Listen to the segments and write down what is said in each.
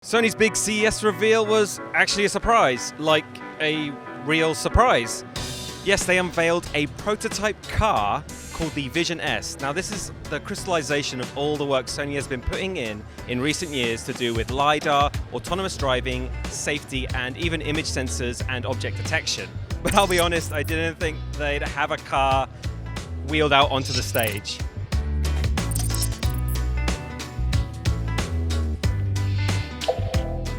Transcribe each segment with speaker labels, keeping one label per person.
Speaker 1: Sony's big CES reveal was actually a surprise, like a real surprise. Yes, they unveiled a prototype car called the Vision-S. Now this is the crystallization of all the work Sony has been putting in recent years to do with LiDAR, autonomous driving, safety, and even image sensors and object detection. But I'll be honest, I didn't think they'd have a car wheeled out onto the stage.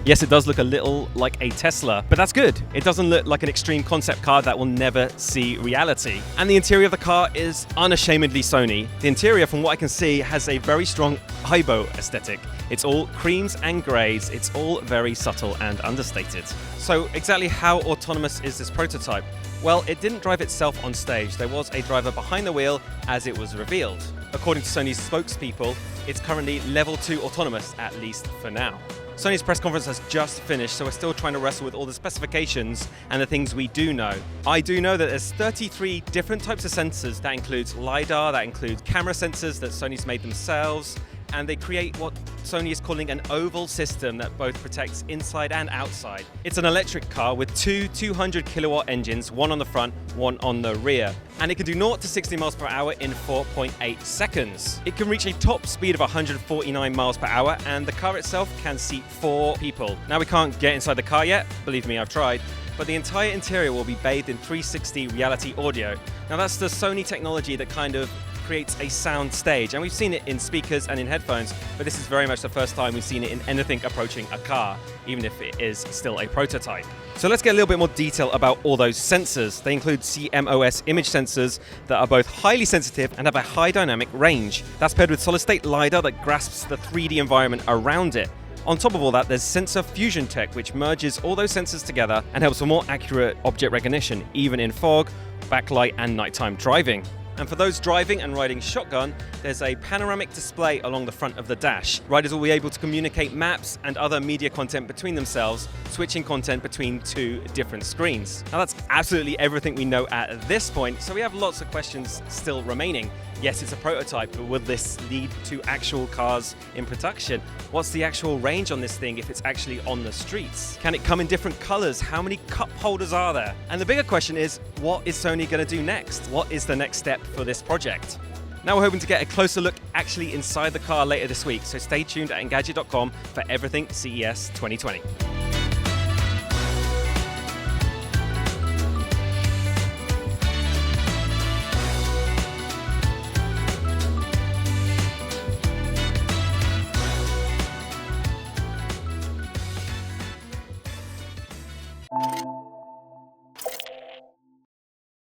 Speaker 1: Yes, it does look a little like a Tesla, but that's good. It doesn't look like an extreme concept car that will never see reality. And the interior of the car is unashamedly Sony. The interior, from what I can see, has a very strong Aibo aesthetic. It's all creams and greys. It's all very subtle and understated. So exactly how autonomous is this prototype? Well, it didn't drive itself on stage. There was a driver behind the wheel as it was revealed. According to Sony's spokespeople, it's currently level 2 autonomous, at least for now. Sony's press conference has just finished, so we're still trying to wrestle with all the specifications and the things we do know. I do know that there's 33 different types of sensors. That includes LiDAR, that includes camera sensors that Sony's made themselves, and they create what Sony is calling an oval system that both protects inside and outside. It's an electric car with two 200 kilowatt engines, one on the front, one on the rear. And it can do 0 to 60 miles per hour in 4.8 seconds. It can reach a top speed of 149 miles per hour, and the car itself can seat 4 people. Now we can't get inside the car yet, believe me, I've tried, but the entire interior will be bathed in 360 reality audio. Now that's the Sony technology that kind of creates a sound stage, and we've seen it in speakers and in headphones, but this is very much the first time we've seen it in anything approaching a car, even if it is still a prototype. So let's get a little bit more detail about all those sensors. They include CMOS image sensors that are both highly sensitive and have a high dynamic range. That's paired with solid-state LiDAR that grasps the 3D environment around it. On top of all that, there's sensor fusion tech, which merges all those sensors together and helps for more accurate object recognition, even in fog, backlight, and nighttime driving. And for those driving and riding shotgun, there's a panoramic display along the front of the dash. Riders will be able to communicate maps and other media content between themselves, switching content between 2 different screens. Now that's absolutely everything we know at this point, so we have lots of questions still remaining. Yes, it's a prototype, but will this lead to actual cars in production? What's the actual range on this thing if it's actually on the streets? Can it come in different colors? How many cup holders are there? And the bigger question is, what is Sony going to do next? What is the next step for this project? Now we're hoping to get a closer look actually inside the car later this week, so stay tuned at Engadget.com for everything CES 2020.